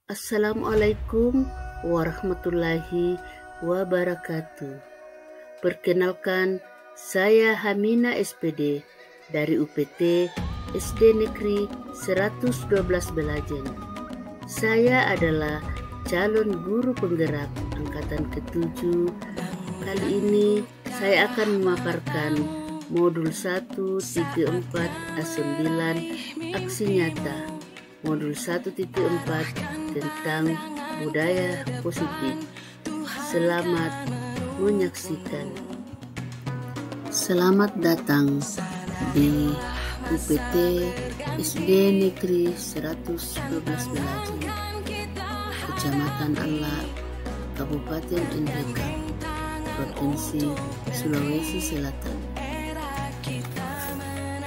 Assalamualaikum warahmatullahi wabarakatuh. Perkenalkan, saya Hamina SPD dari UPT SD Negeri 112 Belajen. Saya adalah calon guru penggerak angkatan ke-7. Kali ini saya akan memaparkan modul 1.4 A9 aksi nyata, modul 1.4 tentang budaya positif. Selamat menyaksikan. Selamat datang di UPT SD Negeri 112 Belajen, Kecamatan Allah, Kabupaten NPK, Provinsi Sulawesi Selatan.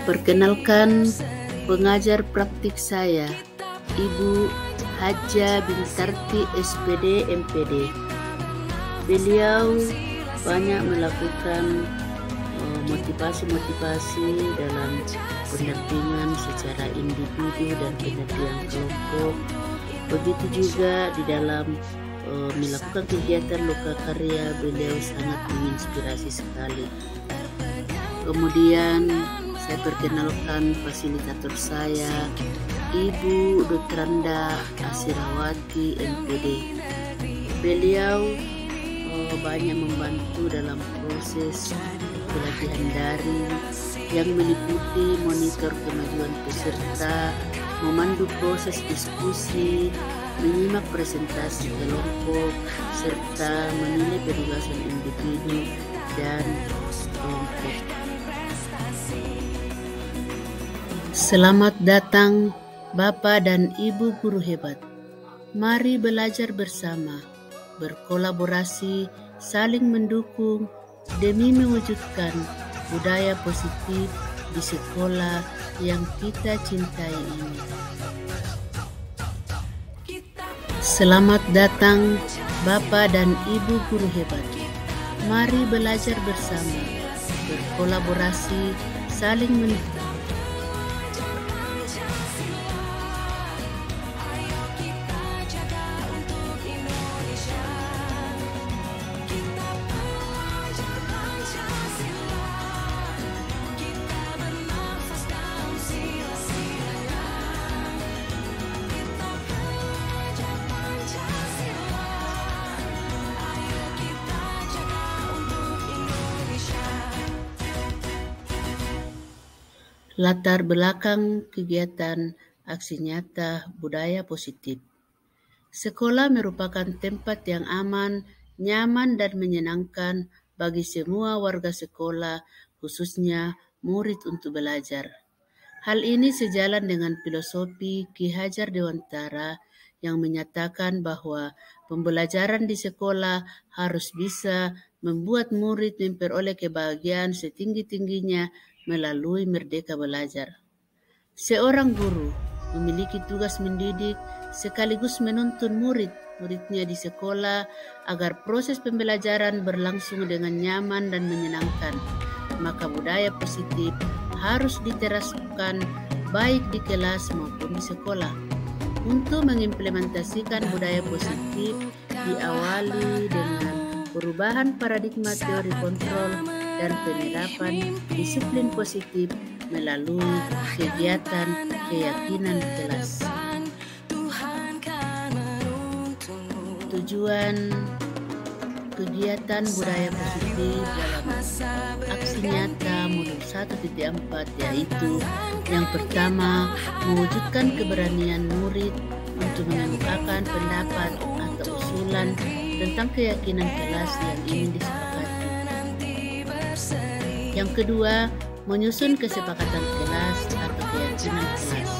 Perkenalkan, pengajar praktik saya, Ibu Haja Bintarti SPD MPD. Beliau banyak melakukan motivasi-motivasi dalam pendampingan secara individu dan pendampingan kelompok. Begitu juga di dalam melakukan kegiatan lokakarya, beliau sangat menginspirasi sekali. Kemudian saya perkenalkan fasilitator saya, Ibu Dotranda Asirawati MPD. Beliau banyak membantu dalam proses pelatihan daring yang meliputi monitor kemajuan peserta, memandu proses diskusi, menyimak presentasi kelompok, serta menilai penugasan individu dan kelompok. Selamat datang Bapak dan Ibu guru hebat. Mari belajar bersama, berkolaborasi, saling mendukung demi mewujudkan budaya positif di sekolah yang kita cintai ini. Selamat datang Bapak dan Ibu guru hebat. Mari belajar bersama, berkolaborasi, saling mendukung. Latar belakang kegiatan aksi nyata budaya positif. Sekolah merupakan tempat yang aman, nyaman, dan menyenangkan bagi semua warga sekolah, khususnya murid untuk belajar. Hal ini sejalan dengan filosofi Ki Hajar Dewantara yang menyatakan bahwa pembelajaran di sekolah harus bisa membuat murid memperoleh kebahagiaan setinggi-tingginya melalui merdeka belajar. Seorang guru memiliki tugas mendidik sekaligus menuntun murid-muridnya di sekolah agar proses pembelajaran berlangsung dengan nyaman dan menyenangkan. Maka budaya positif harus diterapkan baik di kelas maupun di sekolah. Untuk mengimplementasikan budaya positif diawali dengan perubahan paradigma teori kontrol dan penerapan disiplin positif melalui kegiatan keyakinan kelas. Tujuan kegiatan budaya positif dalam aksi nyata modul 1.4 yaitu yang pertama, mewujudkan keberanian murid untuk mengemukakan pendapat atau usulan tentang keyakinan kelas yang ingin disepakati. Yang kedua, menyusun kesepakatan kelas atau keyakinan kelas.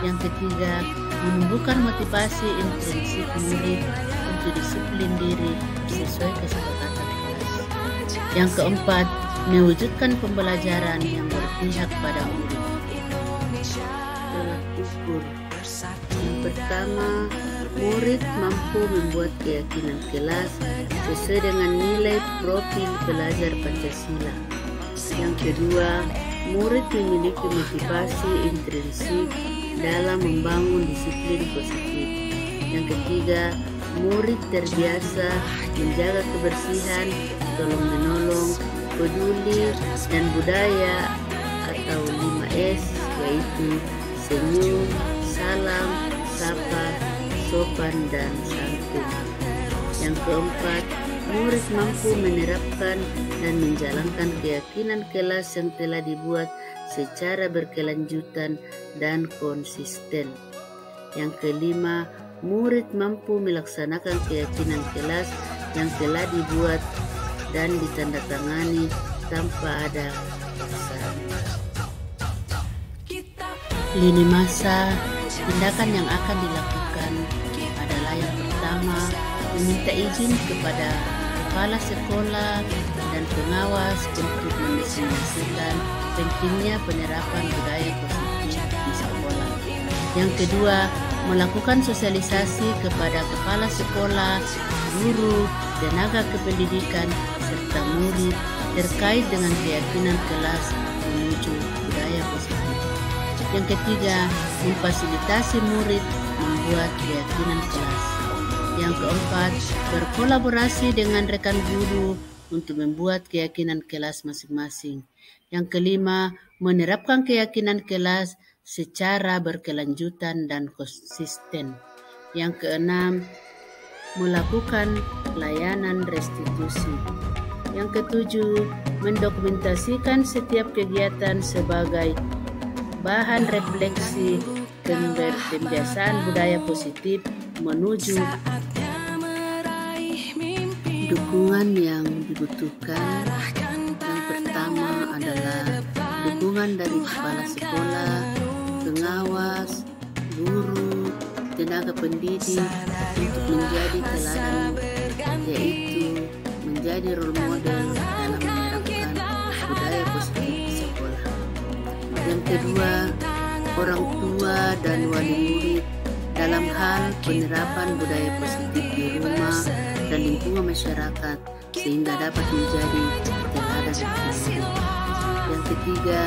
Yang ketiga, menumbuhkan motivasi intrinsik murid untuk disiplin diri sesuai kesepakatan kelas. Yang keempat, mewujudkan pembelajaran yang berpihak pada murid. Tolak ukur. Yang pertama, murid mampu membuat keyakinan kelas sesuai dengan nilai profil belajar Pancasila. Yang kedua, murid memiliki motivasi intrinsik dalam membangun disiplin positif. Yang ketiga, murid terbiasa menjaga kebersihan, tolong-menolong, peduli, dan budaya atau 5S, yaitu senyum, salam, sapa, sopan, dan santun. Yang keempat, murid mampu menerapkan dan menjalankan keyakinan kelas yang telah dibuat secara berkelanjutan dan konsisten. Yang kelima, murid mampu melaksanakan keyakinan kelas yang telah dibuat dan ditandatangani tanpa ada paksaan. Lini masa, tindakan yang akan dilakukan adalah yang pertama, meminta izin kepada kepala sekolah dan pengawas untuk mendefinisikan pentingnya penerapan budaya positif di sekolah. Yang kedua, melakukan sosialisasi kepada kepala sekolah, guru, tenaga kependidikan, serta murid terkait dengan keyakinan kelas menuju budaya positif. Yang ketiga, memfasilitasi murid membuat keyakinan kelas. Yang keempat, berkolaborasi dengan rekan guru untuk membuat keyakinan kelas masing-masing. Yang kelima, menerapkan keyakinan kelas secara berkelanjutan dan konsisten. Yang keenam, melakukan layanan restitusi. Yang ketujuh, mendokumentasikan setiap kegiatan sebagai bahan refleksi pembiasaan budaya positif menuju dukungan yang dibutuhkan. Yang pertama adalah dukungan dari kepala sekolah, pengawas, guru, tenaga pendidik untuk menjadi teladan, yaitu menjadi role model dalam menerapkan budaya positif di sekolah. Yang kedua, orang tua dan wali murid dalam hal penerapan budaya positif di rumah dan lingkungan masyarakat sehingga dapat menjadi teladan murid. Yang ketiga,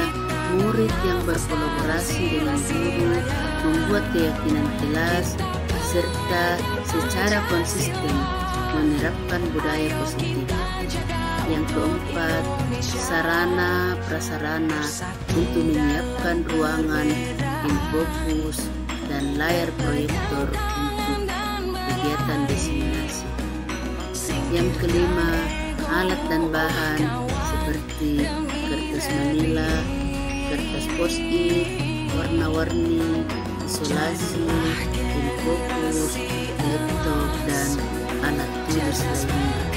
murid yang berkolaborasi dengan guru membuat keyakinan kelas serta secara konsisten menerapkan budaya positif. Yang keempat, sarana prasarana untuk menyiapkan ruangan, infokus, dan layar proyektor untuk kegiatan diseminasi. Yang kelima, alat dan bahan seperti kertas manila, kertas post-it, warna-warni, isolasi, infokus, laptop, dan alat tulis lainnya.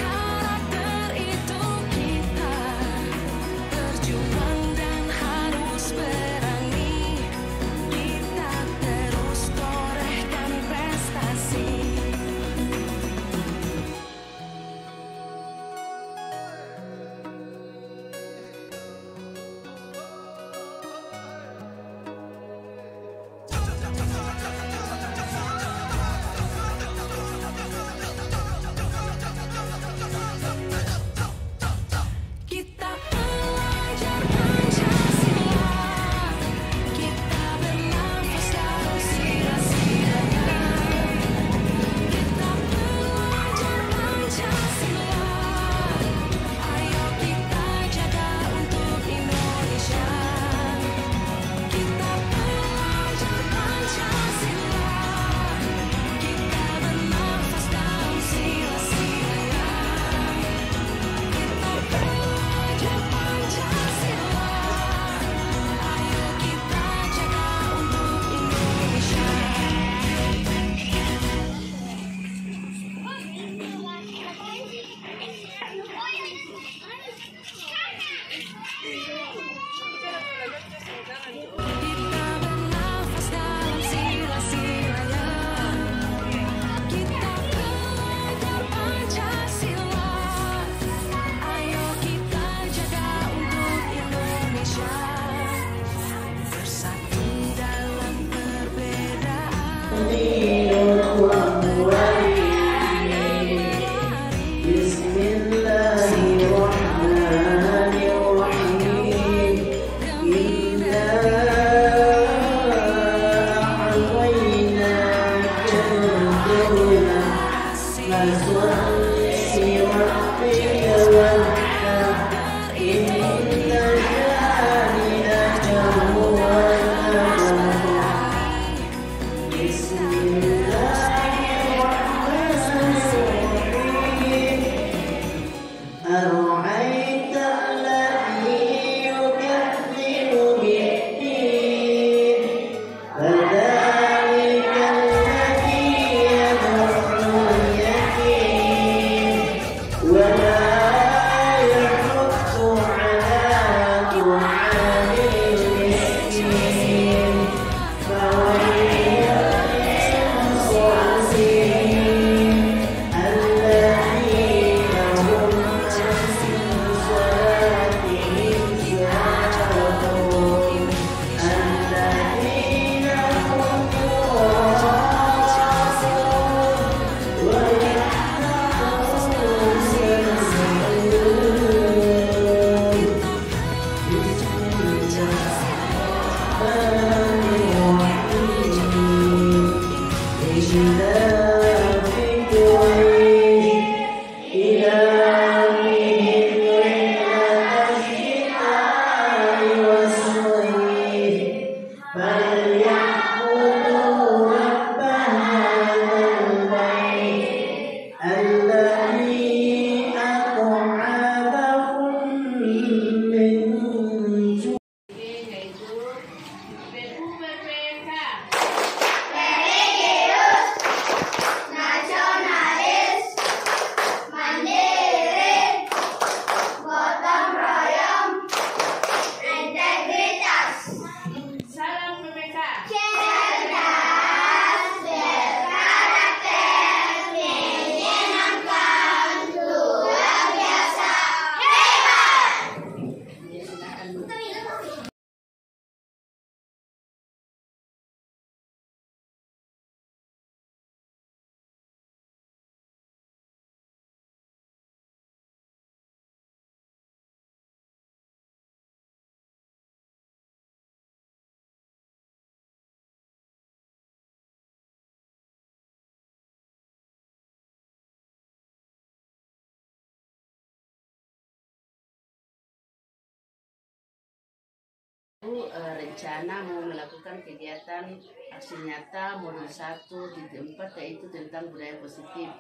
Rencana mau melakukan kegiatan aksi nyata modul 1.4 yaitu tentang budaya positif,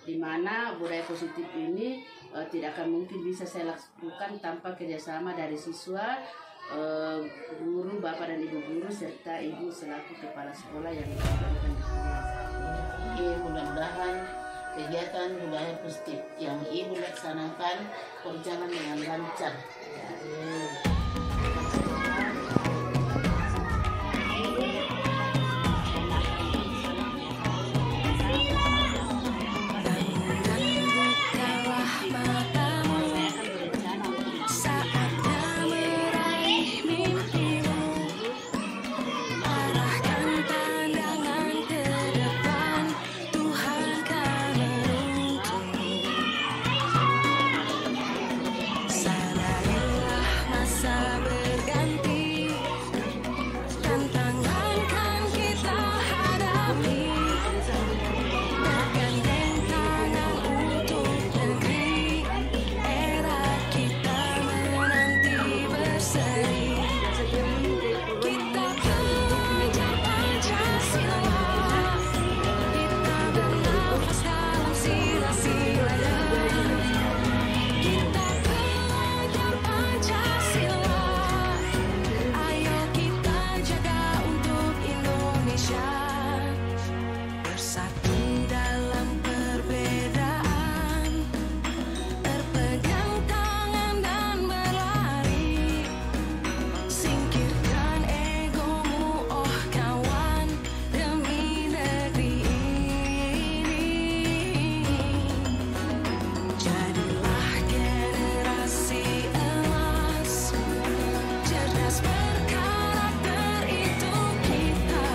di mana budaya positif ini tidak akan mungkin bisa saya lakukan tanpa kerjasama dari siswa, guru, bapak dan ibu guru serta ibu selaku kepala sekolah yang melakukan di sini. Mudah-mudahan kegiatan budaya positif yang ibu laksanakan berjalan dengan lancar.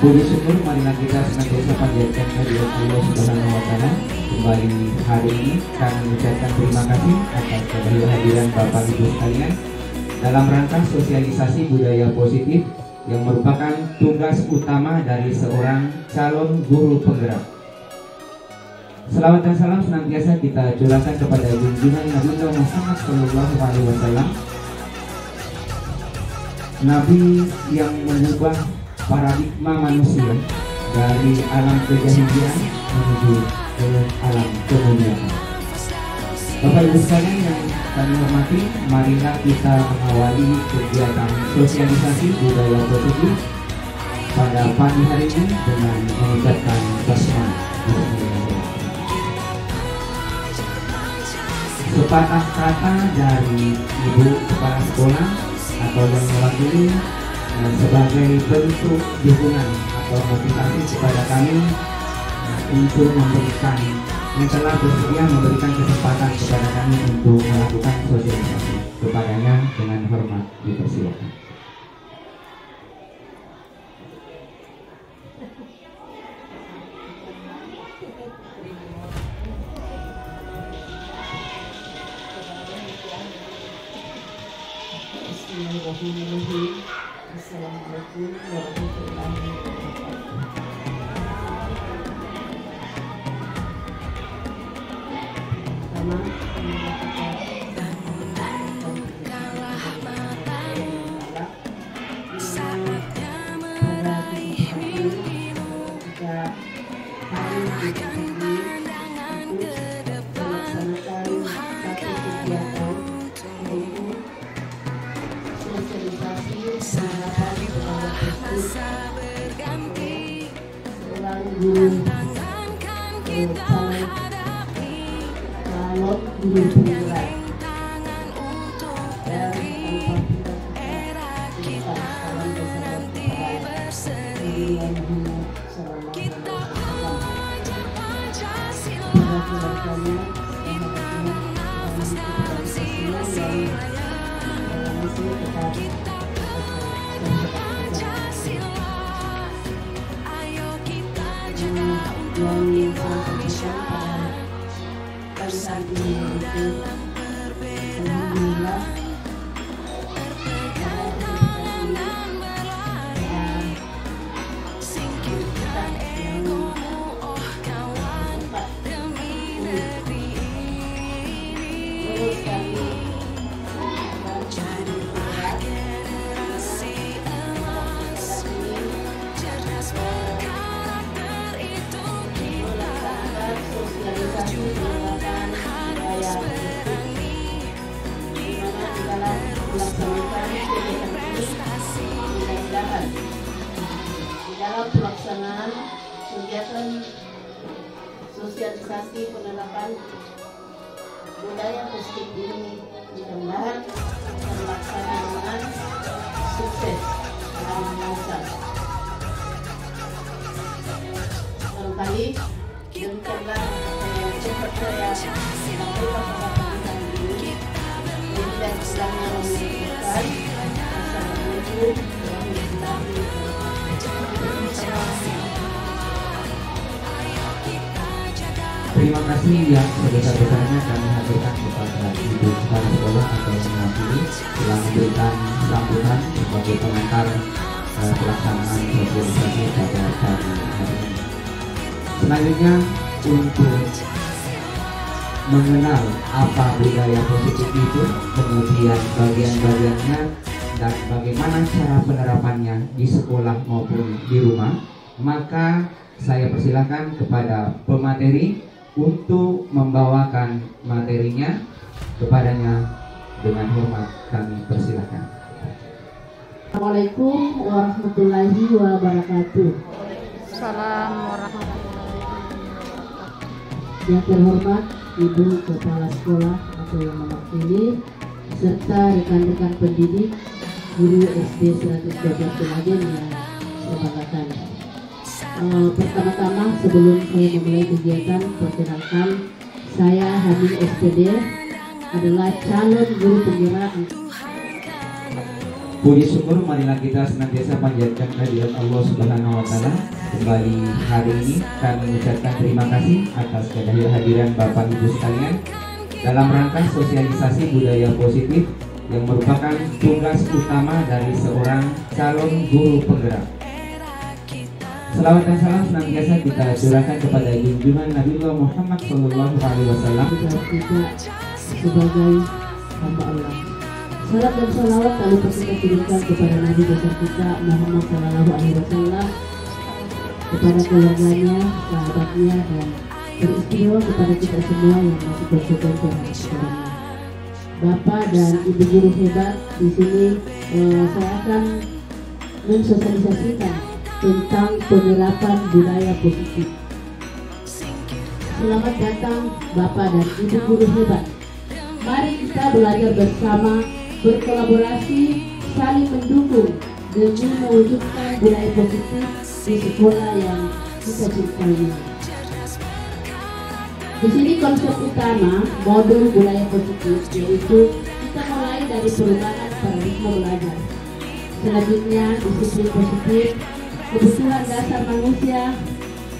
Puji syukur marilah kita senantiasa panjatkan kehadirat Allah Subhanahu wa Ta'ala. Kembali hari ini kami mengucapkan terima kasih atas kehadiran Bapak Ibu sekalian dalam rangka sosialisasi budaya positif yang merupakan tugas utama dari seorang calon guru penggerak. Selawat dan salam senantiasa kita curahkan kepada junjungan Nabi Muhammad SAW, Nabi yang mengubah paradigma manusia dari alam kejahilian menuju ke alam kemuliaan. Bapak Ibu sekalian yang kami hormati, marilah kita mengawali kegiatan sosialisasi budaya positif pada pagi hari ini dengan mengucapkan basmalah. Sepatah kata dari Ibu Kepala Sekolah atau yang mewakili sebagai bentuk dukungan atau motivasi kepada kami untuk memberikan, yang telah bersedia memberikan kesempatan kepada kami untuk melakukan sosialisasi. Kepadanya dengan hormat dipersilakan. Bismillahirrahmanirrahim. Assalamualaikum warahmatullahi wabarakatuh. Pelaksanaan kegiatan sosialisasi penerapan budaya positif ini mudah-mudahan terlaksana dengan sukses dan lancar. Barangkali demikianlah cepat saya sampaikan pada pagi hari ini. Dan sedangnya mengucapkan Assalamualaikum warahmatullahi wabarakatuh. Terima kasih yang sebesar-besarnya kami haturkan kepada Ibu Kepala Sekolah atau yang mewakili telah memberikan sambutan sebagai pengantar pelaksanaan sosialisasi pada pagi hari ini. Selanjutnya, untuk mengenal apa budaya positif itu, kemudian bagian-bagiannya dan bagaimana cara penerapannya di sekolah maupun di rumah, maka saya persilakan kepada pemateri untuk membawakan materinya. Kepadanya dengan hormat kami persilakan. Assalamualaikum warahmatullahi wabarakatuh. Salam warahmatullahi wabarakatuh. Yang terhormat Ibu Kepala Sekolah atau yang mewakili serta rekan-rekan pendidik guru SD 112 Kenajen yang sebanggakan. Pertama-tama sebelum saya memulai kegiatan, perkenalkan saya Hamil SPD, adalah calon guru penggerak. Puji syukur marilah kita senantiasa panjatkan kehadirat Allah Subhanahu wa taala. Kembali hari ini kami mengucapkan terima kasih atas kehadiran Bapak Ibu sekalian dalam rangka sosialisasi budaya positif yang merupakan tugas utama dari seorang calon guru penggerak. Selawat dan salam senantiasa kita curahkan kepada junjungan Nabiullah Muhammad SAW. Kita sebagai hamba Allah. Salam dan salawat tak lupa kita kirimkan kepada Nabi besar kita Muhammad SAW, kepada keluarganya, sahabatnya, dan beristimewa kepada kita semua yang masih bersyukur terhadap kepadanya. Bapak dan Ibu guru hebat, di sini saya akan mensosialisasikan tentang penerapan budaya positif. Selamat datang Bapak dan Ibu guru hebat. Mari kita belajar bersama, berkolaborasi, saling mendukung demi mewujudkan budaya positif di sekolah yang kita cintai. Di sini konsep utama modul budaya positif yaitu kita mulai dari perubahan paradigma belajar. Selanjutnya disiplin positif, kebutuhan dasar manusia,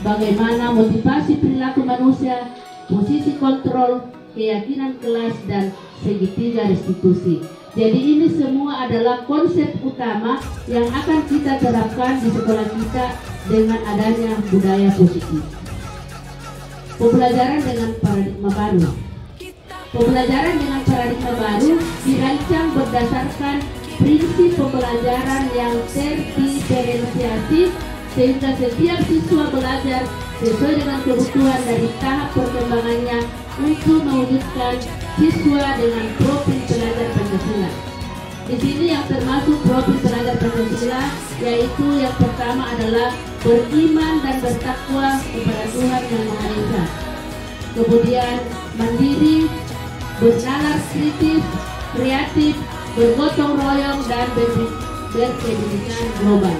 bagaimana motivasi perilaku manusia, posisi kontrol, keyakinan kelas, dan segitiga restitusi. Jadi ini semua adalah konsep utama yang akan kita terapkan di sekolah kita dengan adanya budaya positif. Pembelajaran dengan paradigma baru. Pembelajaran dengan paradigma baru dirancang berdasarkan prinsip pembelajaran yang terdiferensiasi sehingga setiap siswa belajar sesuai dengan kebutuhan dari tahap perkembangannya untuk mewujudkan siswa dengan profil pelajar Pancasila. Di sini yang termasuk profil pelajar Pancasila yaitu yang pertama adalah beriman dan bertakwa kepada Tuhan Yang Maha Esa. Kemudian mandiri, bernalar kritis, kreatif, bergotong royong, dan berpendidikan global.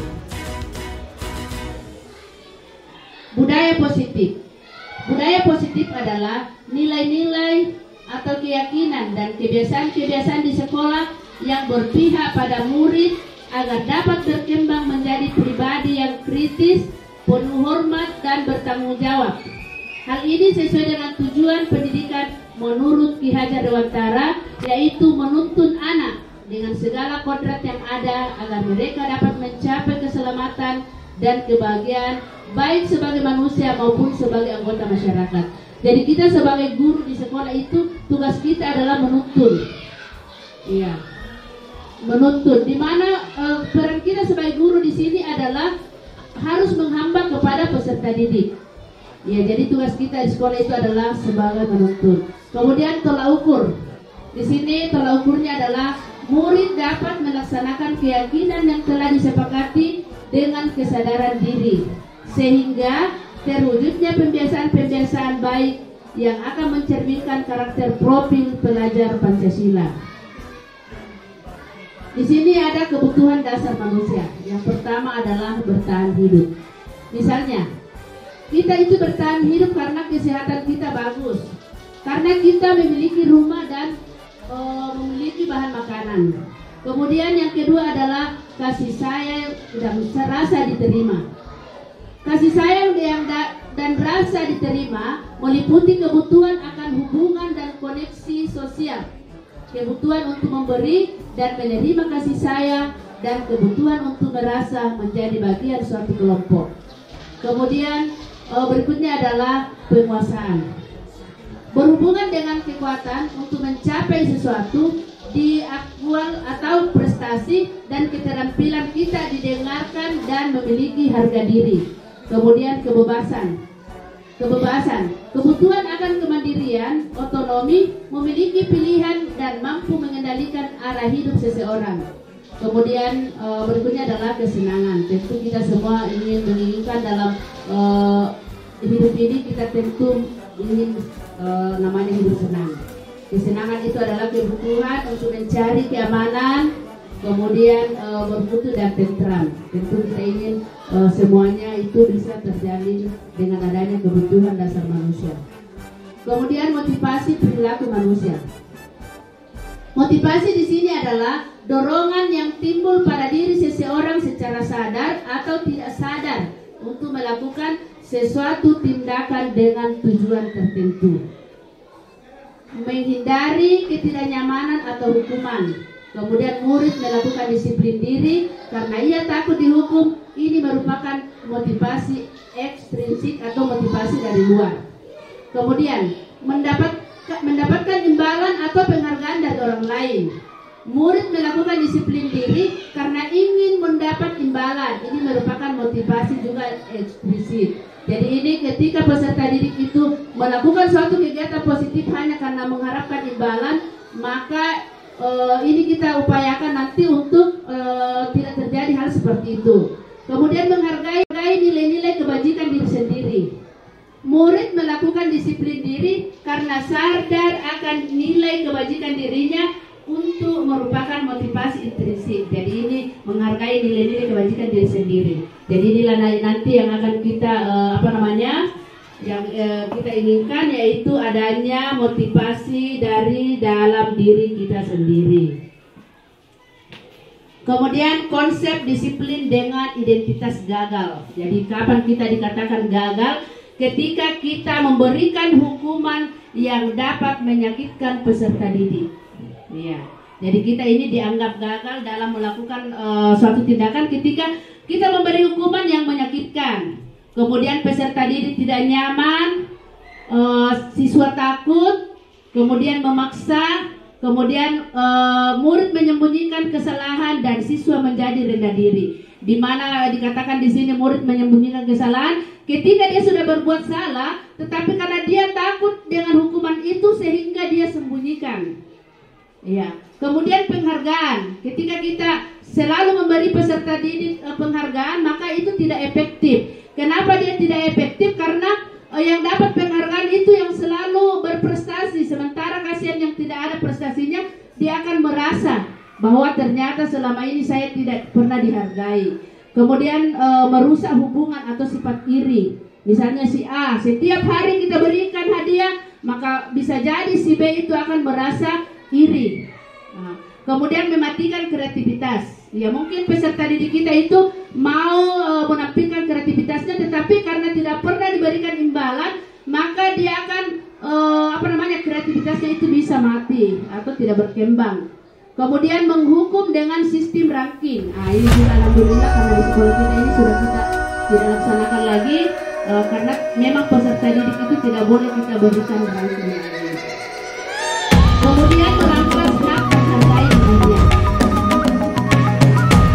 Budaya positif. Budaya positif adalah nilai-nilai atau keyakinan dan kebiasaan-kebiasaan di sekolah yang berpihak pada murid agar dapat berkembang menjadi pribadi yang kritis, penuh hormat, dan bertanggung jawab. Hal ini sesuai dengan tujuan pendidikan menurut Ki Hajar Dewantara, yaitu menuntun anak dengan segala kodrat yang ada agar mereka dapat mencapai keselamatan dan kebahagiaan baik sebagai manusia maupun sebagai anggota masyarakat. Jadi kita sebagai guru di sekolah itu tugas kita adalah menuntun. Iya. Menuntun, di mana peran kita sebagai guru di sini adalah harus menghamba kepada peserta didik. Ya, jadi tugas kita di sekolah itu adalah sebagai menuntun. Kemudian tolak ukur. Di sini tolak ukurnya adalah murid dapat melaksanakan keyakinan yang telah disepakati dengan kesadaran diri, sehingga terwujudnya pembiasaan-pembiasaan baik yang akan mencerminkan karakter profil pelajar Pancasila. Di sini ada kebutuhan dasar manusia. Yang pertama adalah bertahan hidup. Misalnya, kita itu bertahan hidup karena kesehatan kita bagus, karena kita memiliki rumah dan memiliki bahan makanan. Kemudian yang kedua adalah kasih sayang dan rasa diterima. Kasih sayang dan rasa diterima meliputi kebutuhan akan hubungan dan koneksi sosial, kebutuhan untuk memberi dan menerima kasih sayang, dan kebutuhan untuk merasa menjadi bagian suatu kelompok. Kemudian berikutnya adalah penguasaan, berhubungan dengan kekuatan untuk mencapai sesuatu di aktual atau prestasi, dan keterampilan kita didengarkan dan memiliki harga diri. Kemudian kebebasan, kebutuhan akan kemandirian, otonomi, memiliki pilihan dan mampu mengendalikan arah hidup seseorang. Kemudian berikutnya adalah kesenangan. Tentu kita semua menginginkan dalam hidup ini, kita tentu ingin namanya hidup senang. Kesenangan itu adalah kebutuhan untuk mencari keamanan, kemudian bermutu dan tentram. Tentu kita ingin semuanya itu bisa terjalin dengan adanya kebutuhan dasar manusia. Kemudian motivasi perilaku manusia. Motivasi di sini adalah dorongan yang timbul pada diri seseorang secara sadar atau tidak sadar untuk melakukan sesuatu tindakan dengan tujuan tertentu. Menghindari ketidaknyamanan atau hukuman, Kemudian murid melakukan disiplin diri karena ia takut dihukum. Ini merupakan motivasi ekstrinsik atau motivasi dari luar. Kemudian mendapatkan imbalan atau penghargaan dari orang lain. Murid melakukan disiplin diri karena ingin mendapat imbalan. Ini merupakan motivasi juga eksplisit. Jadi ini ketika peserta didik itu melakukan suatu kegiatan positif hanya karena mengharapkan imbalan, maka ini kita upayakan nanti untuk tidak terjadi hal seperti itu. Kemudian menghargai nilai-nilai kebajikan diri sendiri. Murid melakukan disiplin diri karena sadar akan nilai kebajikan dirinya untuk merupakan motivasi intrinsik. Jadi ini menghargai nilai-nilai kebajikan diri sendiri. Jadi inilah nanti yang akan kita yang kita inginkan, yaitu adanya motivasi dari dalam diri kita sendiri. Kemudian konsep disiplin dengan identitas gagal. Jadi kapan kita dikatakan gagal? Ketika kita memberikan hukuman yang dapat menyakitkan peserta didik. Ya. Jadi kita ini dianggap gagal dalam melakukan suatu tindakan ketika kita memberi hukuman yang menyakitkan. Kemudian peserta didik tidak nyaman, siswa takut, kemudian memaksa, kemudian murid menyembunyikan kesalahan dan siswa menjadi rendah diri. Di mana dikatakan di sini murid menyembunyikan kesalahan ketika dia sudah berbuat salah, tetapi karena dia takut dengan hukuman itu sehingga dia sembunyikan. Ya. Kemudian penghargaan, ketika kita selalu memberi peserta didik penghargaan, maka itu tidak efektif. Kenapa dia tidak efektif? Karena yang dapat penghargaan itu yang selalu berprestasi, sementara kasihan yang tidak ada prestasinya, dia akan merasa bahwa ternyata selama ini saya tidak pernah dihargai. Kemudian merusak hubungan atau sifat iri. Misalnya si A, setiap hari kita berikan hadiah, maka bisa jadi si B itu akan merasa iri. Kemudian mematikan kreativitas. Ya mungkin peserta didik kita itu mau menampilkan kreativitasnya, tetapi karena tidak pernah diberikan imbalan, maka dia akan kreativitasnya itu bisa mati atau tidak berkembang. Kemudian menghukum dengan sistem ranking. Ini juga alhamdulillah karena di sekolah kita ini sudah kita tidak laksanakan lagi karena memang peserta didik itu tidak boleh kita berikan ranking. Kemudian merangkas hak menghargai dirinya.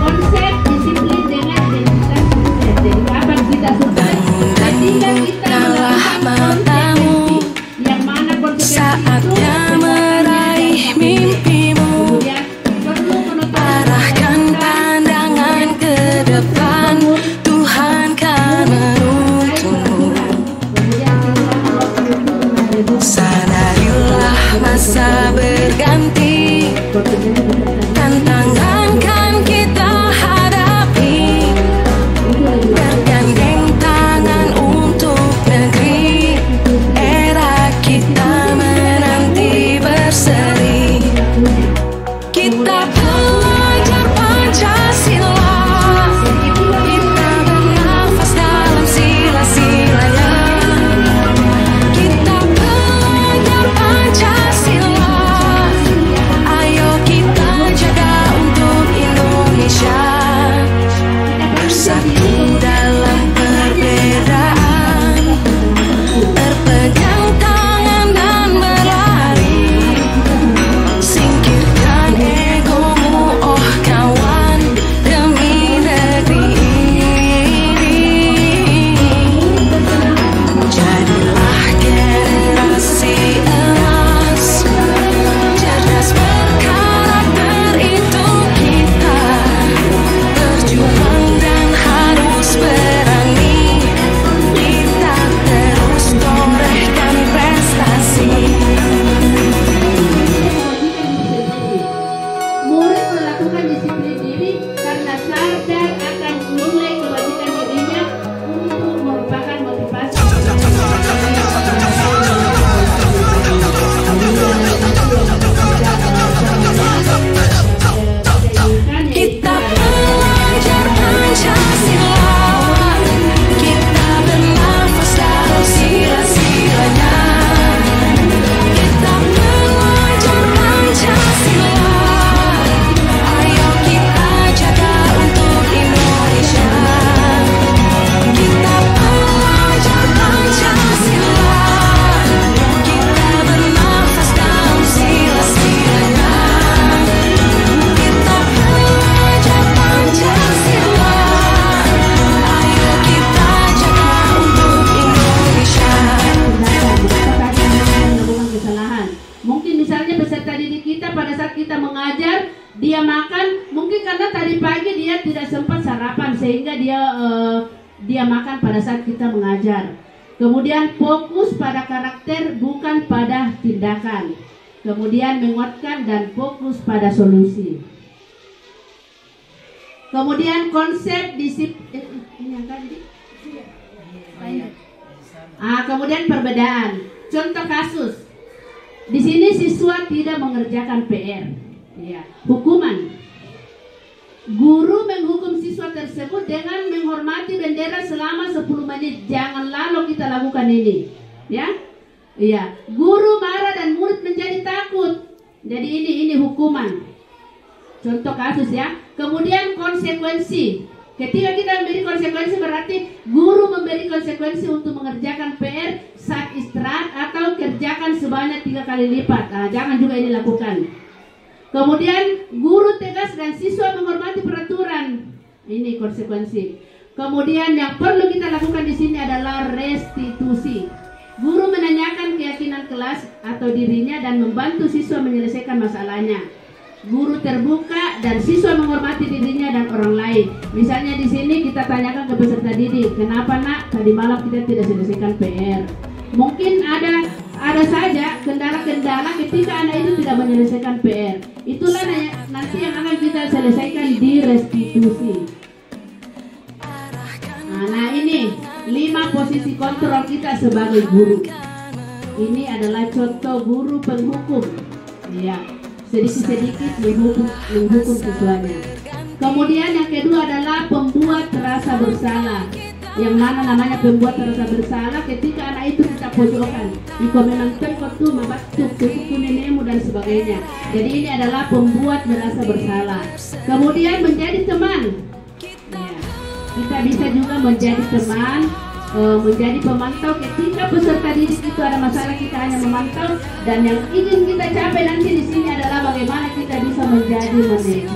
Konsep disiplin dengan identitas sukses. Jadi kapan kita sukses? Ketika kita melakukan yang mana konsekuensi itu meraih mimpimu. Arahkan pandangan ke depan, Tuhan kan menuntunmu. Sadarilah masa berganti, tantangan kan kita hadapi, bergandeng tangan untuk negeri, era kita menanti berseri. Kita belajar Pancasila, kita bernafas dalam sila-silanya. Kita belajar Pancasila, ayo kita dia makan pada saat kita mengajar. Kemudian fokus pada karakter bukan pada tindakan. Kemudian menguatkan dan fokus pada solusi. Kemudian konsep disiplin. Kemudian perbedaan. Contoh kasus. Di sini siswa tidak mengerjakan PR. Ya, hukuman. Guru menghukum siswa tersebut dengan menghormati bendera selama 10 menit. Jangan lalu kita lakukan ini. Ya. Iya, guru marah dan murid menjadi takut. Jadi ini hukuman. Contoh kasus ya. Kemudian konsekuensi. Ketika kita memberi konsekuensi berarti guru memberi konsekuensi untuk mengerjakan PR saat istirahat atau kerjakan sebanyak 3 kali lipat. Jangan juga ini lakukan. Kemudian guru tegas dan siswa menghormati peraturan. Ini konsekuensi. Kemudian yang perlu kita lakukan di sini adalah restitusi. Guru menanyakan keyakinan kelas atau dirinya dan membantu siswa menyelesaikan masalahnya. Guru terbuka dan siswa menghormati dirinya dan orang lain. Misalnya di sini kita tanyakan ke peserta didik, kenapa nak tadi malam kita tidak selesaikan PR? Mungkin ada saja kendala-kendala ketika anak itu tidak menyelesaikan PR. Itulah nanti yang akan kita selesaikan di restitusi. Nah ini 5 posisi kontrol kita sebagai guru. Ini adalah contoh guru penghukum. Ya. Sedikit-sedikit menghukum siswanya. Kemudian yang kedua adalah pembuat rasa bersalah. Yang mana namanya pembuat rasa bersalah ketika anak itu kita pojokkan. Iko memang terkotu membatuk suku nenekmu dan sebagainya. Jadi ini adalah pembuat merasa bersalah. Kemudian menjadi teman. Ya. Kita bisa juga menjadi teman. Menjadi pemantau ketika peserta didik itu ada masalah, kita hanya memantau, dan yang ingin kita capai nanti di sini adalah bagaimana kita bisa menjadi manajer.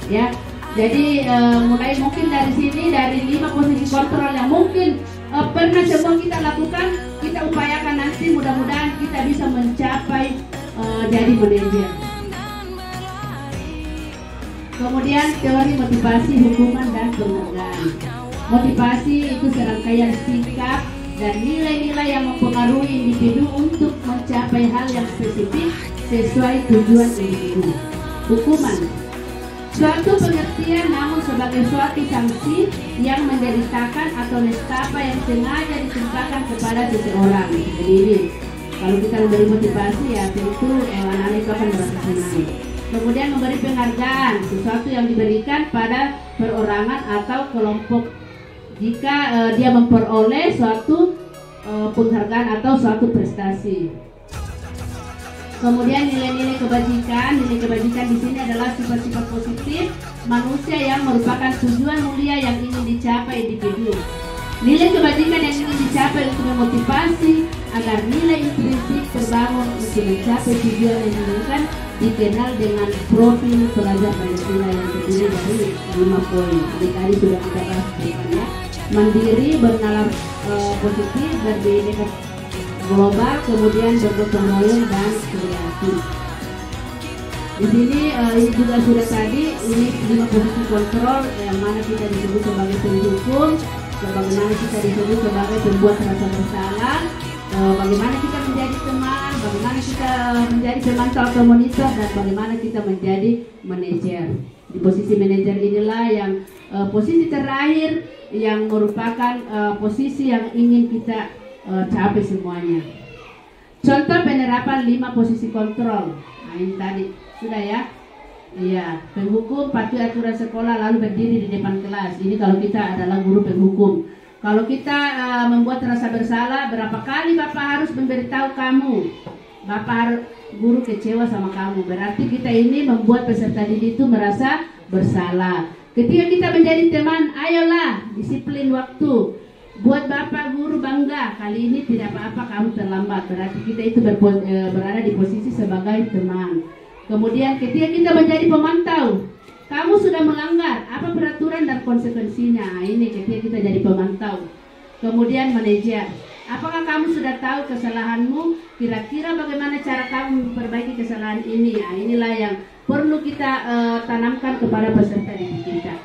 Ya, jadi mulai mungkin dari sini dari 5 posisi kontrol yang mungkin pernah semua kita lakukan, kita upayakan nanti mudah-mudahan kita bisa mencapai jadi manajer. Kemudian teori motivasi, hukuman dan penghargaan. Motivasi itu serangkaian sikap dan nilai-nilai yang mempengaruhi individu untuk mencapai hal yang spesifik sesuai tujuan individu. Hukuman, suatu pengertian namun sebagai suatu sanksi yang menderitakan atau nestapa yang sengaja ditimpakan kepada seseorang. Jadi ini, kalau kita memberi motivasi ya tentu anak-anak itu akan merasa senang. Kemudian memberi penghargaan, sesuatu yang diberikan pada perorangan atau kelompok jika dia memperoleh suatu penghargaan atau suatu prestasi. Kemudian nilai-nilai kebajikan. Nilai kebajikan di sini adalah sifat-sifat positif manusia yang merupakan tujuan mulia yang ingin dicapai individu. Nilai kebajikan yang ingin dicapai untuk memotivasi agar nilai intrinsik terbangun untuk mencapai tujuan yang diinginkan dikenal dengan profil pelajar Pancasila yang terdiri dari 5 poin. Tadi sudah kita bahas ya. Mandiri, bernalar positif, berdiri global, kemudian bergotong royong dan kreatif. Di sini ini juga sudah tadi ini 5 posisi kontrol yang mana kita disebut sebagai penghukum, bagaimana kita disebut sebagai pembuat rasa bersalah, bagaimana kita menjadi teman, bagaimana kita menjadi pemantau atau monitor, dan bagaimana kita menjadi manajer. Di posisi manajer inilah yang posisi terakhir yang merupakan posisi yang ingin kita capai semuanya. Contoh penerapan 5 posisi kontrol. Nah ini tadi sudah ya. Iya, penghukum patuhi aturan sekolah lalu berdiri di depan kelas. Ini kalau kita adalah guru penghukum. Kalau kita membuat rasa bersalah, berapa kali Bapak harus memberitahu kamu? Bapak guru kecewa sama kamu. Berarti kita ini membuat peserta didik itu merasa bersalah. Ketika kita menjadi teman, ayolah disiplin waktu. Buat Bapak guru bangga, kali ini tidak apa-apa kamu terlambat. Berarti kita itu berada di posisi sebagai teman. Kemudian ketika kita menjadi pemantau, kamu sudah melanggar, apa peraturan dan konsekuensinya? Ini ketika kita jadi pemantau. Kemudian manajer, apakah kamu sudah tahu kesalahanmu? Kira-kira bagaimana cara kamu memperbaiki kesalahan ini? Nah, inilah yang perlu kita tanamkan kepada peserta didik kita.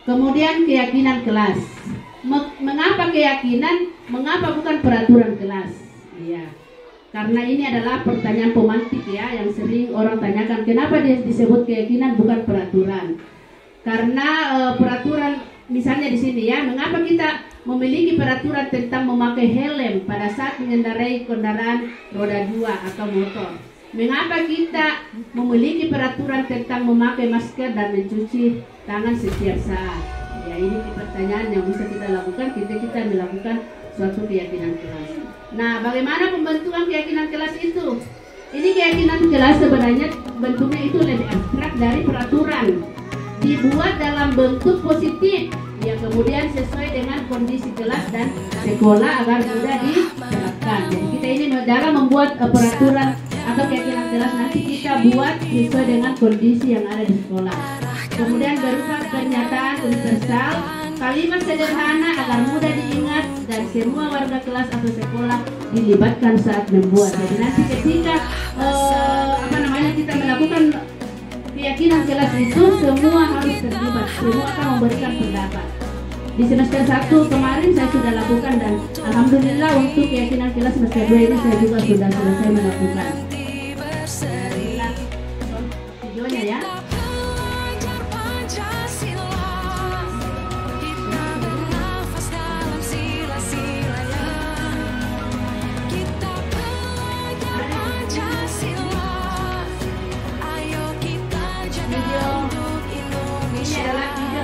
Kemudian keyakinan kelas. Mengapa keyakinan? Mengapa bukan peraturan kelas? Iya. Karena ini adalah pertanyaan pemantik ya, yang sering orang tanyakan, kenapa dia disebut keyakinan bukan peraturan? Karena peraturan, misalnya di sini ya, mengapa kita memiliki peraturan tentang memakai helm pada saat mengendarai kendaraan roda 2 atau motor? Mengapa kita memiliki peraturan tentang memakai masker dan mencuci tangan setiap saat? Ya, ini pertanyaan yang bisa kita lakukan ketika kita melakukan suatu keyakinan kelas. Nah, bagaimana pembentukan keyakinan kelas itu? Ini keyakinan kelas sebenarnya bentuknya itu lebih abstrak dari peraturan. Dibuat dalam bentuk positif, yang kemudian sesuai dengan kondisi kelas dan sekolah agar mudah diterapkan. Jadi kita ini dalam membuat peraturan atau keyakinan kelas nanti kita buat sesuai dengan kondisi yang ada di sekolah. Kemudian berupa pernyataan universal, kalimat sederhana agar mudah diingat dan semua warga kelas atau sekolah dilibatkan saat membuat. Jadi nanti ketika kita melakukan keyakinan kelas itu semua harus terlibat, semua akan memberikan pendapat. Di semester 1 kemarin saya sudah lakukan dan alhamdulillah untuk keyakinan kelas semester 2 ini saya juga sudah selesai melakukan. Videonya ya.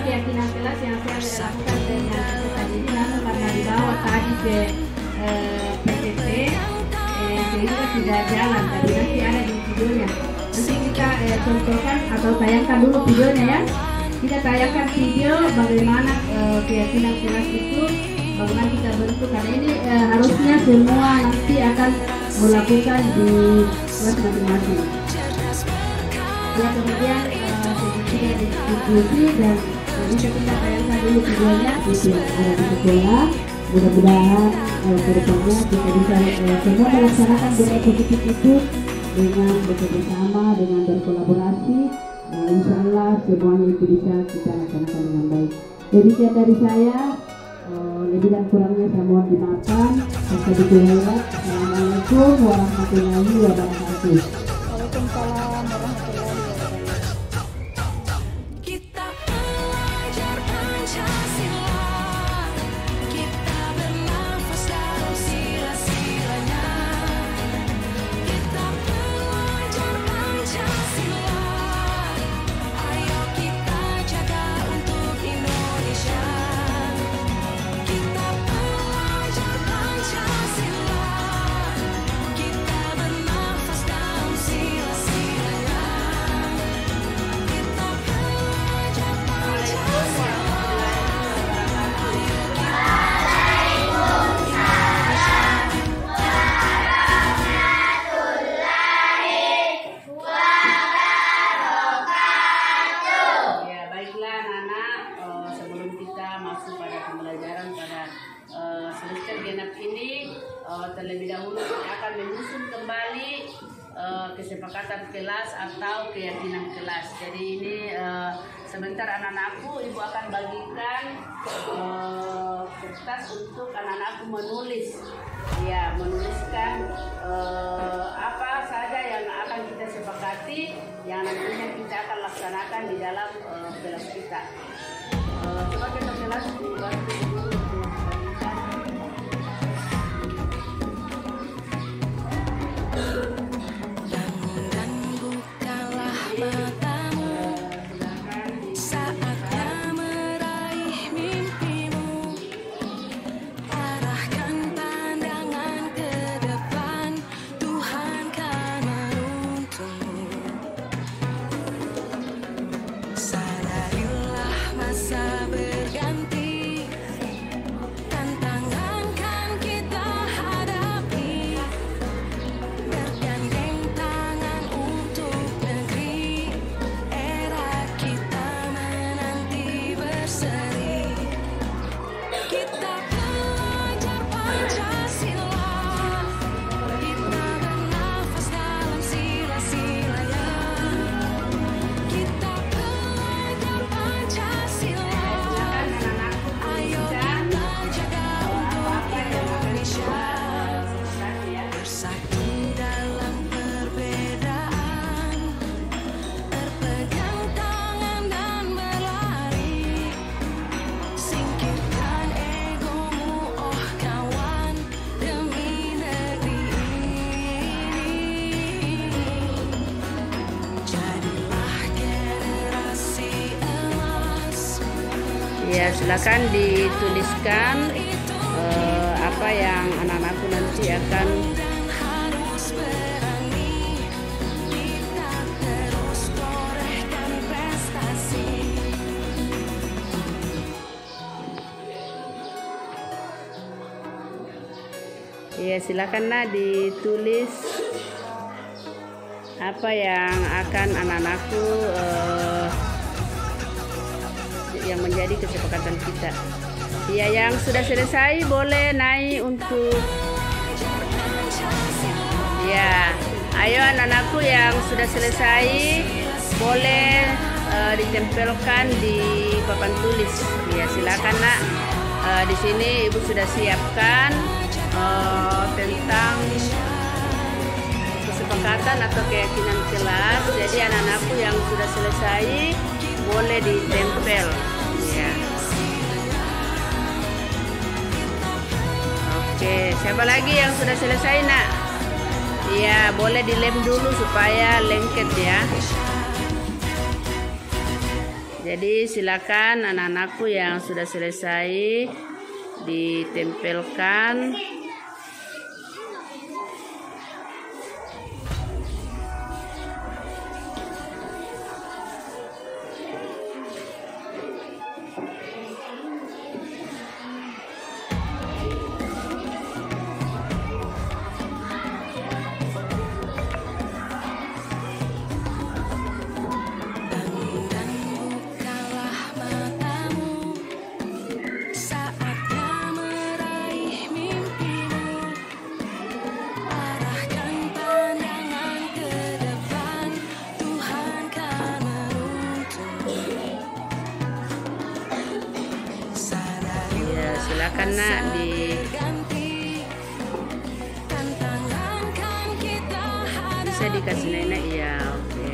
Keyakinan kelas yang saya lakukan dengan tadi ini, namun karena dibawa tadi ke PTT sehingga tidak jalan, tapi nanti ada di videonya. Nanti kita contohkan atau tayangkan dulu videonya ya. Kita tayangkan video bagaimana keyakinan kelas itu, bagaimana kita bentuk, karena ini harusnya semua nanti akan melakukan di kelas masing-masing. Ya, kemudian sedikit diskusi dan bisa kita tayangkan dulu videonya gitu ada di sekolah. Mudah-mudahan kedepannya kita bisa semua melaksanakan budaya positif itu dengan bekerjasama, dengan berkolaborasi. Insya Allah semuanya itu bisa kita laksanakan dengan baik. Demikian dari saya, lebih dan kurangnya saya mohon dimaafkan. Assalamualaikum warahmatullahi wabarakatuh. Waalaikumsalam warahmatullahi wabarakatuh. Terlebih dahulu kita akan menyusun kembali kesepakatan kelas atau keyakinan kelas. Jadi ini sebentar anak-anakku, ibu akan bagikan kertas untuk anak-anakku menulis, ya, menuliskan apa saja yang akan kita sepakati, yang nantinya kita akan laksanakan di dalam kelas kita. Coba kita kelas Sadarilah masa berganti. silakan dituliskan apa yang anak-anakku nanti akan ya, silakan nak ditulis apa yang akan anak-anakku yang menjadi kesepakatan kita. Ya, yang sudah selesai boleh naik untuk ya. Ayo anak-anakku yang sudah selesai boleh ditempelkan di papan tulis. Ya, silakan nak. Di sini ibu sudah siapkan tentang kesepakatan atau keyakinan kelas. Jadi anak-anakku yang sudah selesai boleh ditempel ya. Oke, siapa lagi yang sudah selesai nak? Ya, boleh dilem dulu supaya lengket ya. Jadi silakan anak-anakku yang sudah selesai ditempelkan. Silakan nak bisa dikasih nenek ya. Oke.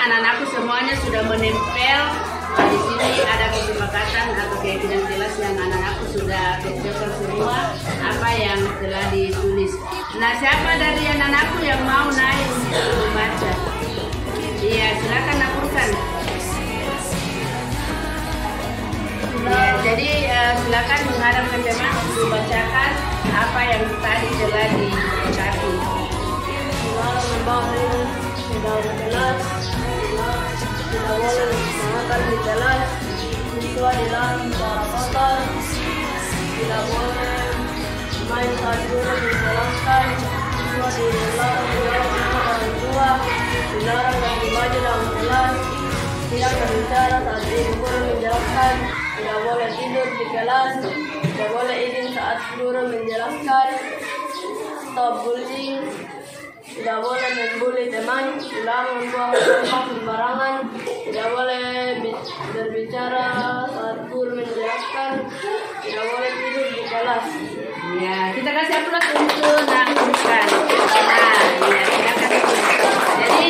Anak-anakku semuanya sudah menempel. Di sini ada kesepakatan atau keyakinan kelas yang anak-anakku sudah kerjakan semua apa yang telah ditulis. Nah, siapa dari anak-anakku yang mau naik untuk membaca? Iya, silakan laporkan. Ya, jadi silakan menghadap ke jemaah untuk bacakan apa yang tadi telah disepakati. Dalam kelas tidak boleh makan di kelas, siswa di dalam cara kotor, tidak boleh main saat guru menjelaskan, siswa di dalam orang tua, dilarang ganti baju dalam kelas, tidak berbicara saat guru menjelaskan, tidak boleh tidur di kelas, tidak boleh izin saat guru menjelaskan, stop bullying. Tidak boleh membuli teman, dilarang membuang sampah sembarangan, tidak boleh berbicara saat guru menjelaskan, tidak boleh tidur di kelas. Ya, kita kasih aplaus untuk Nahurkan. Nah, ya, kita kasih. Jadi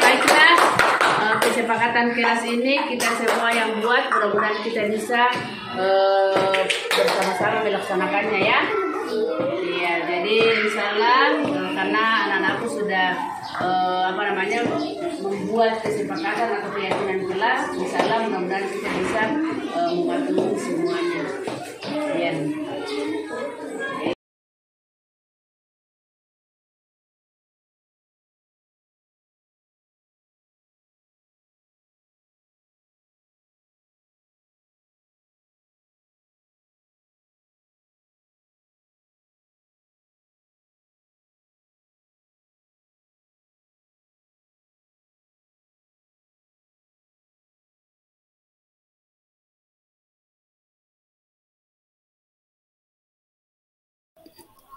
baiklah, kesepakatan kelas ini kita semua yang buat, mudah-mudahan kita bisa bersama-sama melaksanakannya ya. Iya, jadi insyaallah karena anak-anakku sudah membuat kesepakatan atau keyakinan kelas. Insyaallah mudah-mudahan kita bisa mematuhi semuanya. Ya.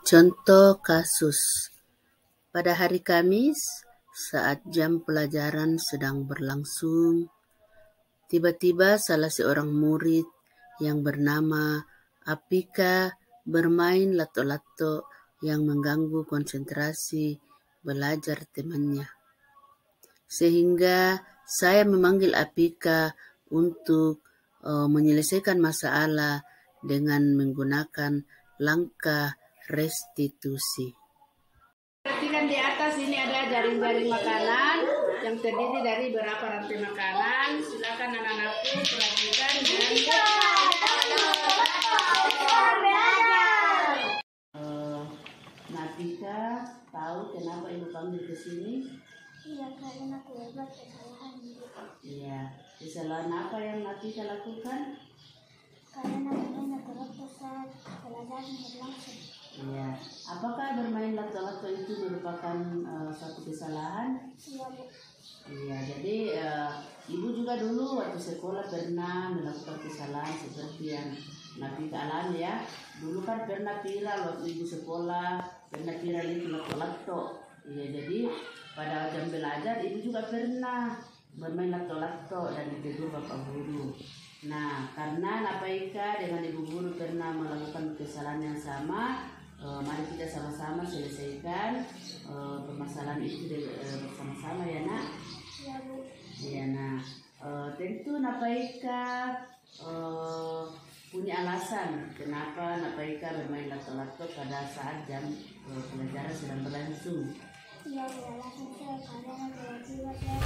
Contoh kasus, pada hari Kamis saat jam pelajaran sedang berlangsung, tiba-tiba salah seorang murid yang bernama Apika bermain lato-lato yang mengganggu konsentrasi belajar temannya. Sehingga saya memanggil Apika untuk menyelesaikan masalah dengan menggunakan langkah restitusi. Perhatikan di atas ini ada jaring-jaring makanan yang terdiri dari beberapa rantai makanan. Silakan anak-anakku perhatikan dan Nafika tahu kenapa ibu panggil ke sini? Iya, karena aku buat kesalahan. Iya, kesalahan apa yang Nafika lakukan? Karena bermain lato-lato saat pelajaran berlangsung. Iya, apakah bermain lato-lato itu merupakan suatu kesalahan? Iya, Bu. Iya, jadi ibu juga dulu waktu sekolah pernah melakukan kesalahan seperti yang Nafika alami ya. Dulu kan pernah viral waktu ibu sekolah, pernah viral itu lato-lato. Iya, jadi pada jam belajar ibu juga pernah bermain lato-lato dan ditegur bapak guru. Nah, karena Nafika dengan ibu guru pernah melakukan kesalahan yang sama, mari kita sama-sama selesaikan permasalahan itu bersama-sama ya nak. Iya, Bu. Iya, nah tentu Nafika punya alasan kenapa Nafika bermain lato-lato pada saat jam pelajaran sedang berlangsung. Iya, Bu. Alasan saya karena tiba-tiba saya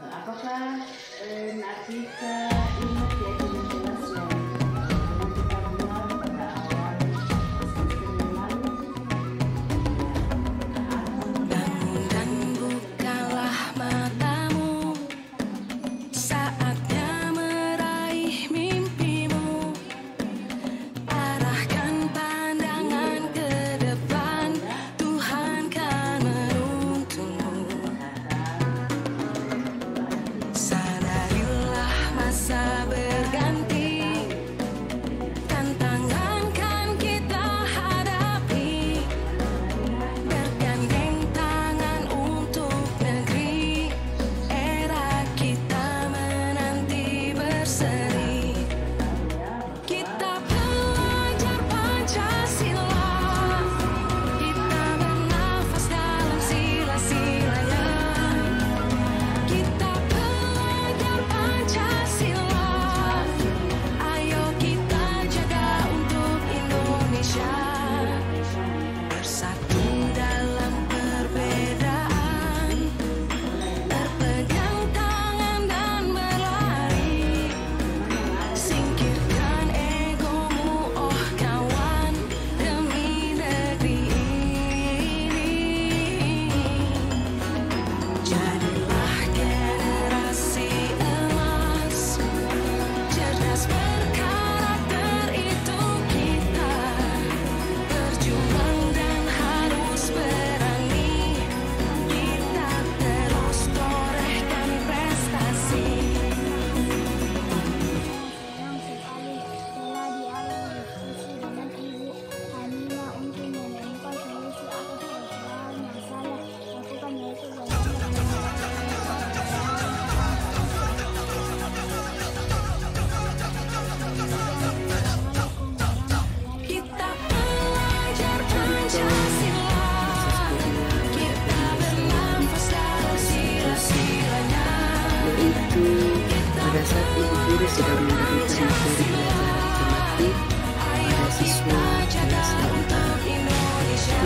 apakah Nafika ingat keyakinan kelas yang kita buat pada awal semester yang lalu? Bangun dan bukalah matamu, saatnya meraih mimpimu. Arahkan pandangan ke depan, Tuhan kan menuntunmu. Sadarilah masa berganti, tantangan kan kita hadapi. Bergandeng tangan untuk negeri, era kita menanti berseri. Kita belajar Pancasila, kita bernafas dalam sila-silanya. Kita belajar Pancasila, ayo kita jaga untuk Indonesia. Bersatu dalam perbedaan, berpegang tangan dan berlari. Singkirkan egomu, oh kawan, demi negeri ini. Jadilah generasi emas, cerdas berkarakter itu kita. Berjuang dan harus berani, kita terus torehkan prestasi. yang sekali telah dialami diskusi dengan Ibu Hanina untuk menemukan solusi atas persoalan masalah lakukan yaitu Kita belajar Pancasila, kita bernafas dalam sila-silanya. Yaitu pada saat ibu guru sedang memberikan materi pelajaran matematik pada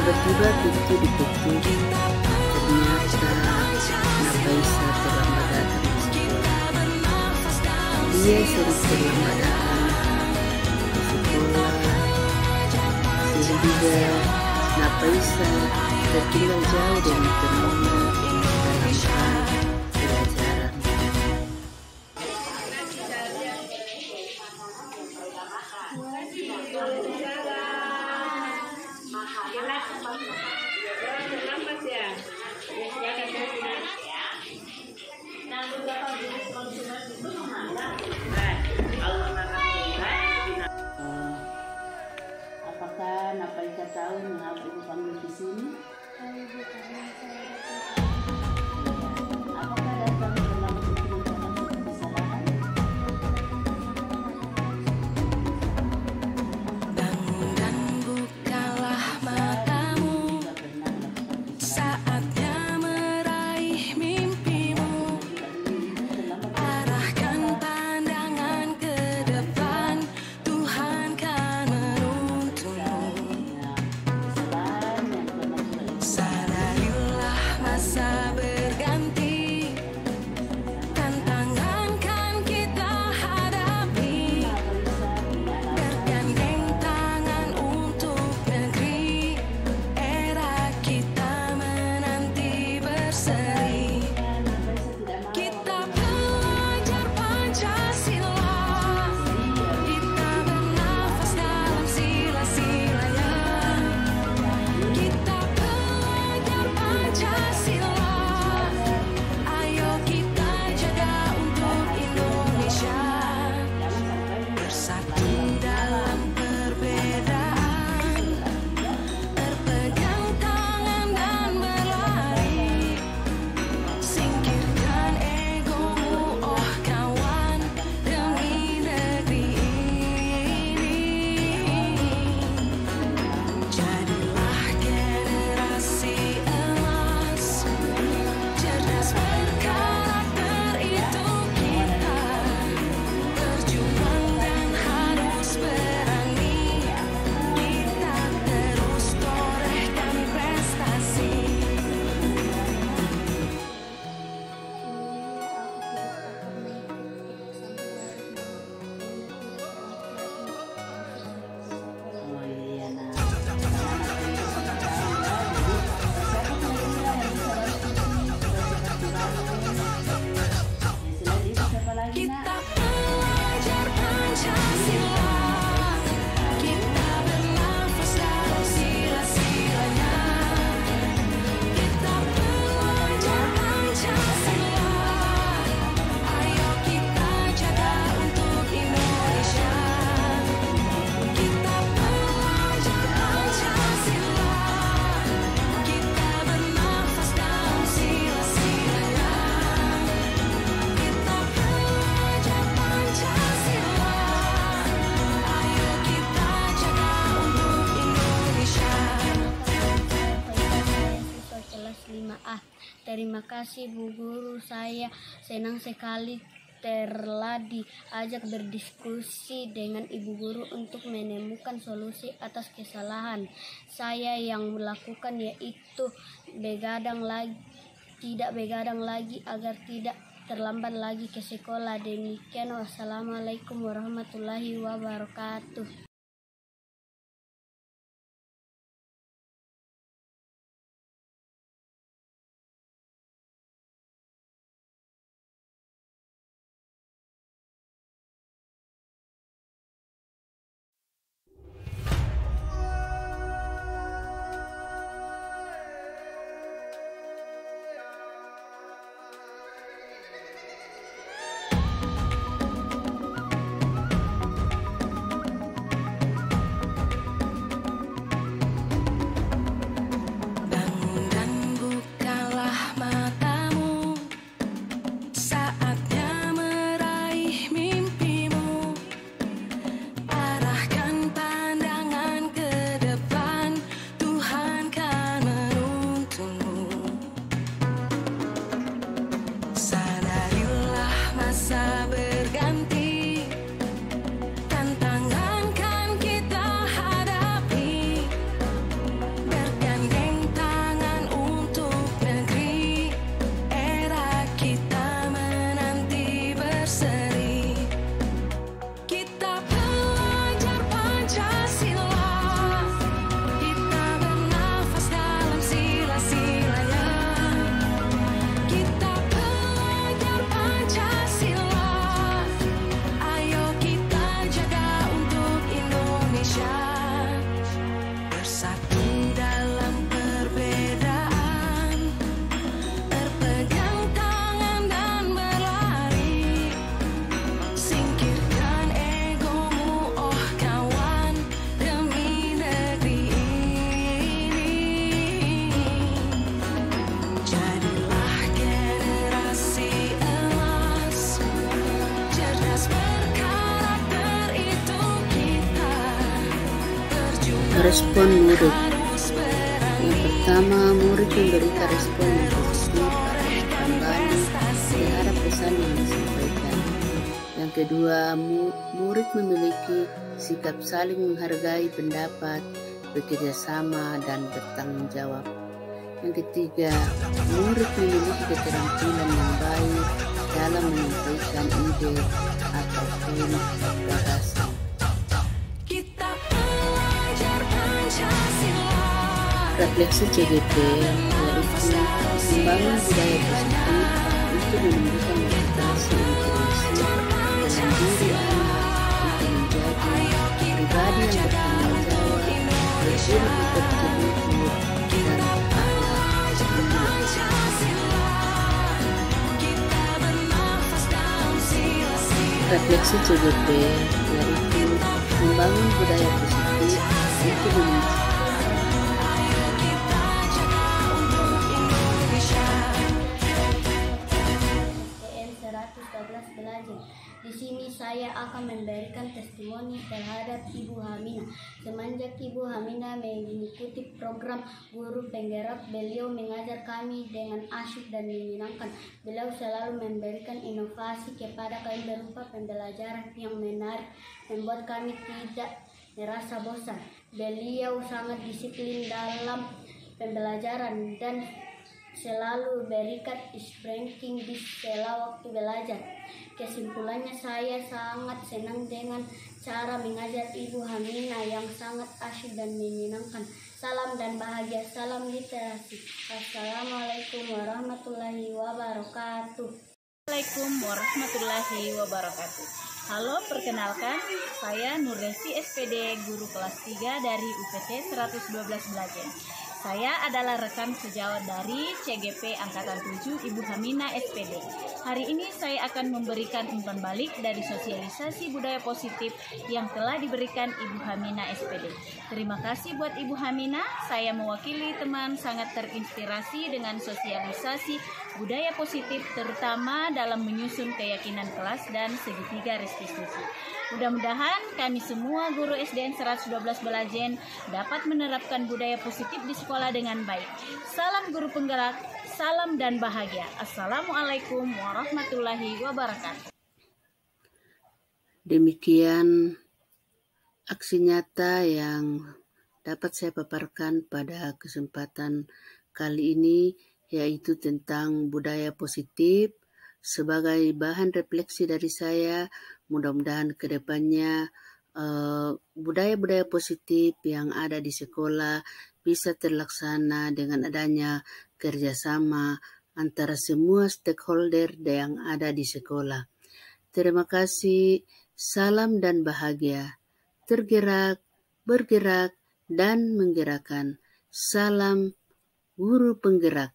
Tiba-tiba pintu diketuk. Ternyata Nafaisa terlambat datang ke sekolah. Dia sering terlambat datang ke sekolah sehingga Nafaisa tertinggal jauh dengan temannya dalam hal pelajaran. Apakah Nafaisa tahu mengapa ibu panggil di sini? Apakah datang dalam itu merupakan kesalahan? Bangun dan bukalah matamu, saatnya meraih mimpimu. Arahkan pandangan ke depan, Tuhan kan menuntunmu. Sadarilah masa berganti, tantangan kan kita hadapi. Bergandeng tangan untuk negeri, era kita menanti berseri. Kita belajar Pancasila, kita bernafas dalam sila-silanya. Kita belajar Pancasila, ayo kita jaga untuk Indonesia. Bersatu dalam perbedaan, berpegang tangan dan berlari. Singkirkan egomu, oh kawan, demi negeri ini. Jadilah generasi emas, cerdas berkarakter itu kita. Berjuang dan harus berani, kita terus torehkan prestasi. Oh iya, nah. Kita belajar Pancasila, kita bernafas dalam sila-silanya. Kita belajar Pancasila, ayo kita jaga untuk Indonesia. Kita belajar Pancasila, kita bernafas dalam sila-silanya. Kita belajar Pancasila, ayo kita jaga untuk Indonesia. Siswa kelas 5A. Terima kasih Bu Guru, saya senang sekali telah diajak berdiskusi dengan Ibu Guru untuk menemukan solusi atas kesalahan saya yang melakukan, yaitu tidak begadang lagi agar tidak terlambat lagi ke sekolah. Demikian, wassalamualaikum warahmatullahi wabarakatuh. Respon murid. Yang pertama, murid memberikan respon yang positif kembali terhadap pesan yang disampaikan. Yang kedua, murid memiliki sikap saling menghargai pendapat, bekerja sama, dan bertanggung jawab. Yang ketiga, murid memiliki keterampilan yang baik dalam menyampaikan ide ataupun bahasa. Kita belajar Pancasila. Refleksi CGP yaitu membangun budaya positif untuk menumbuhkan motivasi inspirasi dalam diri anak untuk menjadi pribadi yang bertanggung jawab, berilmu, berpikir, dan berakhlak mulia. Refleksi CGP yaitu membangun budaya positif untuk menumbuhkan SDN 112 Belajen. Di sini saya akan memberikan testimoni terhadap Ibu Hamina. Semenjak Ibu Hamina mengikuti program Guru Penggerak, beliau mengajar kami dengan asyik dan menyenangkan. Beliau selalu memberikan inovasi kepada kami berupa pembelajaran yang menarik, membuat kami tidak merasa bosan. Beliau sangat disiplin dalam pembelajaran dan selalu berikan ranking di sela waktu belajar. Kesimpulannya, saya sangat senang dengan cara mengajar Ibu Hamina yang sangat asyik dan menyenangkan. Salam dan bahagia, salam literasi. Assalamualaikum warahmatullahi wabarakatuh. Assalamualaikum warahmatullahi wabarakatuh. Halo, perkenalkan, saya Nurresi SPD, guru kelas 3 dari UPT 112 Belajen. Saya adalah rekan sejawat dari CGP Angkatan 7 Ibu Hamina SPD. Hari ini saya akan memberikan umpan balik dari sosialisasi budaya positif yang telah diberikan Ibu Hamina SPD. Terima kasih buat Ibu Hamina, saya mewakili teman sangat terinspirasi dengan sosialisasi budaya positif terutama dalam menyusun keyakinan kelas dan segitiga restitusi. Mudah-mudahan kami semua guru SDN 112 Belajen dapat menerapkan budaya positif di sekolah dengan baik. Salam guru penggerak, salam dan bahagia. Assalamualaikum warahmatullahi wabarakatuh. Demikian aksi nyata yang dapat saya paparkan pada kesempatan kali ini, yaitu tentang budaya positif. Sebagai bahan refleksi dari saya, mudah-mudahan ke depannya budaya-budaya positif yang ada di sekolah bisa terlaksana dengan adanya kerjasama antara semua stakeholder yang ada di sekolah. Terima kasih, salam dan bahagia. Tergerak, bergerak, dan menggerakkan. Salam guru penggerak.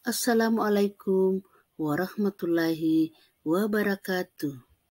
Assalamualaikum warahmatullahi wabarakatuh.